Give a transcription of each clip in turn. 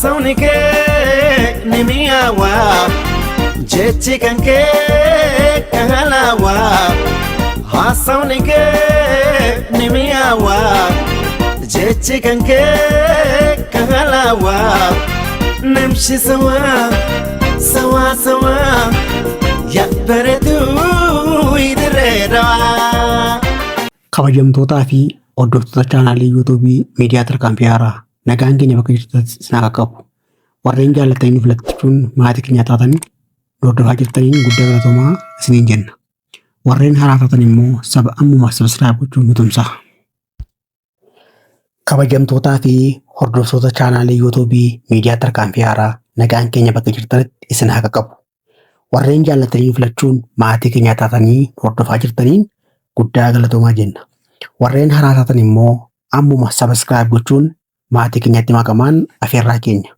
haasawni kee ni mi'aawaa jechi kan kee kahalaawaa haasawni kee ni mi'aawaa jechi kan kee kahalaawaa namshi sawaa sawaa sawaa yabbareetuu idireedhaa. Kabajamtootaa fi hordoftoota chaanaalii yuutuubii miidiyaa tarkaanfii haaraa nagaan keenya bakka jirtanitti isin haa qaqqabu. Warreen jaallatanii filachuun maatii keenya taatan hordofaa jirtaniin guddaa galatoomaa isiniin jenna. Warreen haaraa taatan immoo saba ammuma sabskiraayib gochuun nu tumsa. Kabajamtootaa fi hordoftoota chaanaalii yuutuubii miidiyaa tarkaanfii haaraa nagaan keenya bakka jirtanitti isin haa qaqqabu. Warreen jaallatanii filachuun maatii keenya taatanii hordofaa jirtaniin guddaa galatoomaa jenna. Warreen haaraa taatan immoo ammuma sabskiraayib gochuun maatii keenyatti makamaan afeerraa keenya.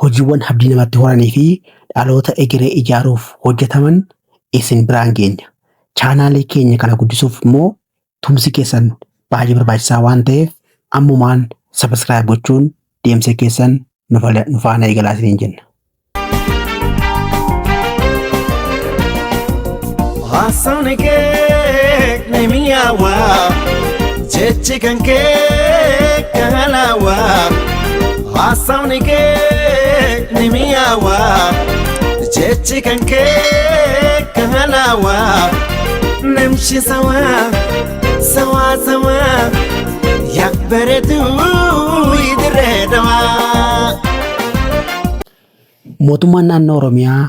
Hojiiwwan abdii namatti horanii fi dhaloota egeree ijaaruuf hojjetaman isin biraan geenya. Chaanaalii keenya kana guddisuuf immoo tumsi keessan baay'ee barbaachisaa waan ta'eef ammumaan sabskiraayib gochuun deemsa keessan nu faana eegalaa isiniin jenna. Haasawni kee ni mi'aawaa jechi kan kee kahalaawaa haasawni kee ni mi'aawaa jechi kan kee kahalaawaa namshi sawaa sawaa sawaa yabbareetuu idireedhaa. Mootummaan naannoo Oromiyaa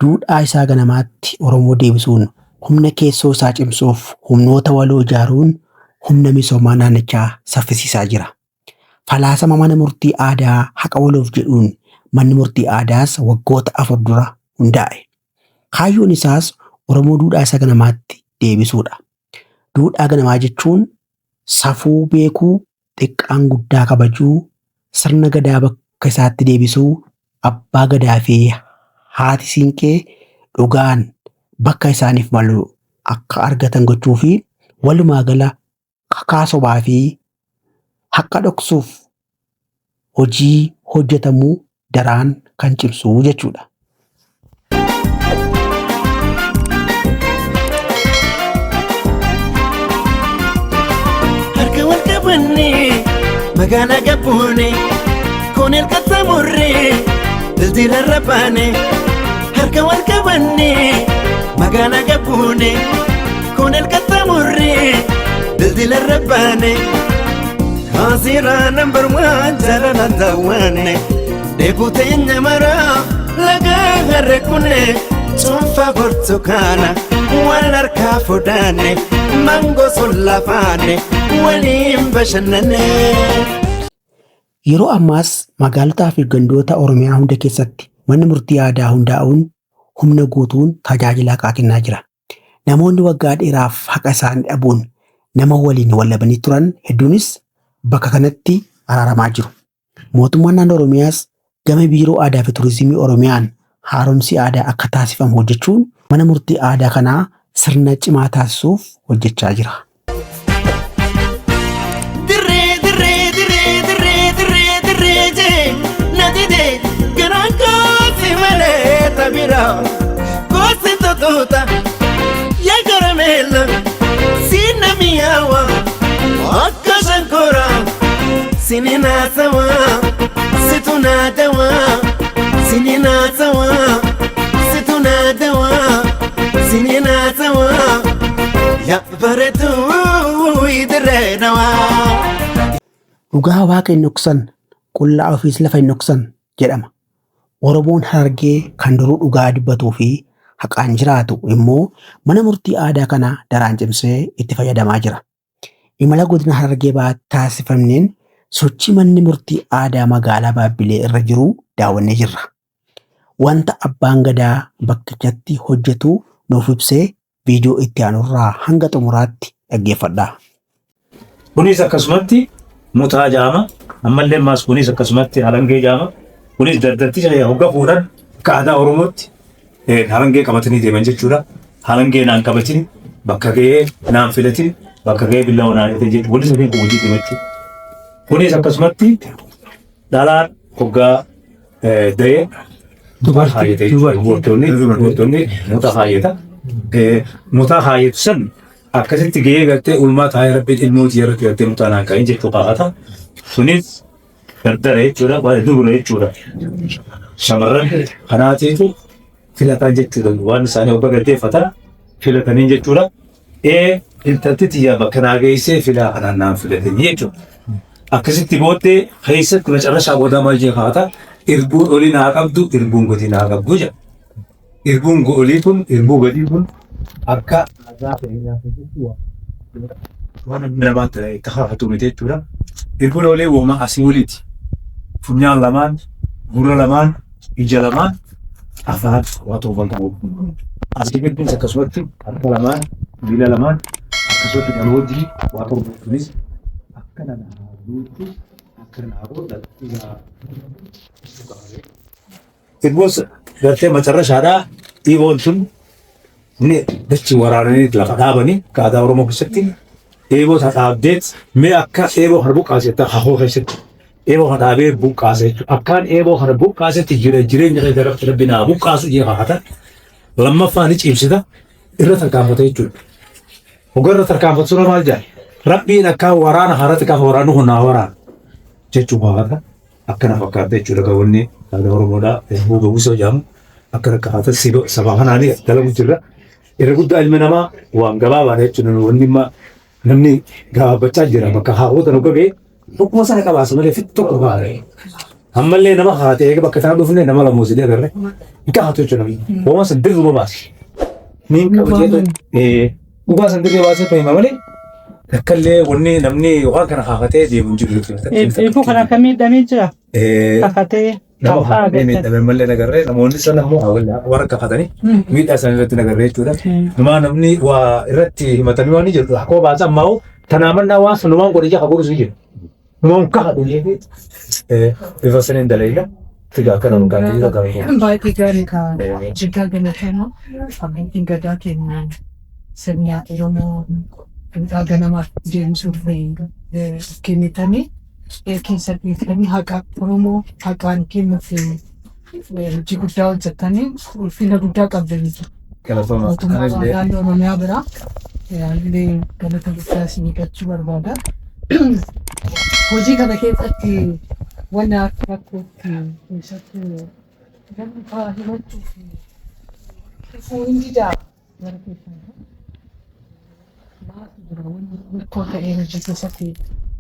duudhaa isaa ganamaatti Oromoo deebisuun humna keessoo isaa cimsuuf humnoota waloo ijaaruun humna misoomaa naannichaa saffisiisaa jira. Falaasama mana murtii aadaa haqa waloof jedhuun manni murtii aadaas waggoota 4 dura hundaa'e. Kaayyoon isaas Oromoo duudhaa isaa ganamaatti deebisuudha. Duudhaa ganamaa jechuun safuu beekuu, xiqqaan guddaa kabajuu, sirna gadaa bakka isaatti deebisuu, abbaa gadaa fi haati siinqee dhugaan bakka isaaniif malu akka argatan gochuu fi walumaa gala kakaasobaa fi haqa dhoksuuf hojii hojjetamuu daraan kan cimsuu jechuudha. Harka wal qabannee magaalaa gabbuunee kun hirkata murree daldala rabbaanee harka wal qabannee magaalaa gabbuunee kun hirkata murree daldala rabbaanee haasiraa nambar waan jaalala daawwanne deebuu teenya maraa lagaa harree kunee cuunfaa burtukaana wal harkaa fuudhanne mangoo sollaafaanne waliin bashannanne. Yeroo ammaas magaalotaa fi gandoota Oromiyaa hunda keessatti manni murtii aadaa hundaa'uun humna guutuun tajaajila haqaa kennaa jira. Namoonni waggaa dheeraaf haqa isaanii dhabuun nama waliin wallabanii turan hedduunis bakka kanatti araaramaa jiru. Mootummaan naannoo Oromiyaas gama biiroo aadaa fi turizimii Oromiyaan haaromsi aadaa akka taasifamu hojjechuun mana murtii aadaa kanaa sirna cimaa taasisuuf hojjechaa jira. Kosi totuta ya caramella sina miawa akka shankora sinina sawa situna dawa sinina sawa situna dawa sinina sawa ya baretu idrenawa. Dhugaa waaqa hin dhoksan qullaa ofiis lafa hin dhoksan jedhama. Oromoon Harargee kan duruu dhugaa dubbatuu fi haqaan jiraatu immoo mana murtii aadaa kana daraan cimsee itti fayyadamaa jira. Imala godina Harargee baatti taasifamneen sochii manni murtii aadaa magaalaa Baabbilee irra jiru daawwannee jirra. Wanta abbaan gadaa bakkichatti hojjetu nuuf ibsee viidiyoo itti aanurraa hanga xumuraatti dhaggeeffadhaa. Kunis akkasumatti mutaa jaama ammallee maas kunis akkasumatti halangee jaama. Kunis dardatti hoggaa fuudhan akka aadaa Oromootti halangee qabatanii deeman jechuudha. Halangee naan qabatin bakka ga'ee naan filatin bakka ga'ee billaa naan hidhatin jechuudha. Kunis ofiin kun hojii deemachuu. Kunis akkasumatti dhalaan hoggaa da'ee dubar haayete dubartoonni mutaa haayeta. Mutaa haayetu san akkasitti gahee gartee ulmaa taa'ee rabbiin ilmooti irratti gartee mutaa naan kaa'in jechuu qabaata. Sunis dardara jechuudha waan dubura jechuudha. Shamarran kanaatiitu filataan jechuudha waan isaanii obba galteeffatan filatanii jechuudha. Intalti xiyyaa bakka naa geessee filaa kanaan naan filatanii jechuudha. Akkasitti booddee keessatti macarrashaa boodaa maal jee kaata irbuun olii naa qabdu irbuun gadii naa qabdu jedha. Irbuun olii kun irbuu gadii kun akka aadaa fayyaa keessatti waan namaatti itti haafatu miti jechuudha. Irbuun olii wooma asii oliiti. Funyaan lamaan, gurra lamaan, ija lamaan, afaan waa toofan qabu. Asii gidduus akkasumatti harka lamaan, miila lamaan, akkasumatti dhaloonni waa torbaatunis akka nanaaruutti akka naaruudha. Irbuus gartee macarrashaadhaa dhiiboon tun ni dachii waraananii lafa dhaabanii aadaa Oromoo keessatti eeboo dhaabdeet mee akka eeboo kana buqqaasetta hahoo keessatti eeboo kana dhaabee buqqaasa jechuudha. Akkaan eeboo kana buqqaasetti jireenya keessa irratti rabbinaa buqqaasu jee haata lammaffaa ni cimsita irra tarkaanfata jechuudha. Hoggaa irra tarkaanfatu sura maal jedha rabbiin akka waraana haarati qafa waraanu humnaa waraana jechuudha haata akkana fakkaata jechuudha. Gawwanni aadaa Oromoodhaa eeboo gawwisoo jedhamu akka rakkaata sabaa kanaanii dalagu jirra. Irra guddaa ilmi namaa waan gabaabaa jechuudha. Wanni namni gabaabbachaa jira bakka haawwata nu gabee tokkuma sana qabaasa malee fitti tokko baare. Ammallee nama haatee bakka sana dhufne nama lamuusidee agarre hin haatu jechuudha. Hooma san dirruma baase. Niin qabatee dhugaa san dirree baasee fahima malee akkallee wanni namni waan kana haafatee deemu jiru jechuudha. Eeboo kana akkamii damee jira? Haafatee. Nama miidhame malee nagarree namoonni sana immoo warra kafatanii miidhaa isaanii irratti nagarree jechuudha. Numaa namni waa irratti himatanii waan jedhu akkoo baasa ammaa tanaa mannaa waan sun numaan godhee jaha godhusu jiru. Numaan kaha dhugee bifa saniin daleeyla figaa kana nu gaanii isa gaafii. Baay'ee gaarii kaa jiggaa galateema amantiin gadaa kennaan sirnaa Oromoo ganamaaf deemsuuf kennitanii. Keessatti filamii haqa Oromoo haqaan kennuuf hojii guddaa hojjetanii ulfina guddaa qabdanidha. Mootummaa naannoo Oromiyaa biraa illee galata guddaa isin eeggachuu barbaada. Hojii kana keessatti wanni akka rakkootti keessatti gamtaa himachuuf hin didaa gara keessatti maatu jira wanni rakkoo ta'ee hojii keessatti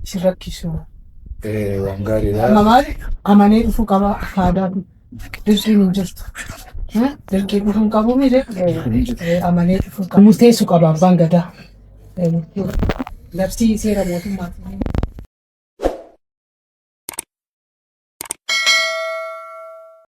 isin rakkisu. Waan gaariidha. Maal amanee dhufuu qaba aadaatu dirqiin hin jirtu. Dirqiin dhufuu qabu mire amanee dhufuu qaba. Murteessuu qaba abbaan gadaa. Labsii seera mootummaa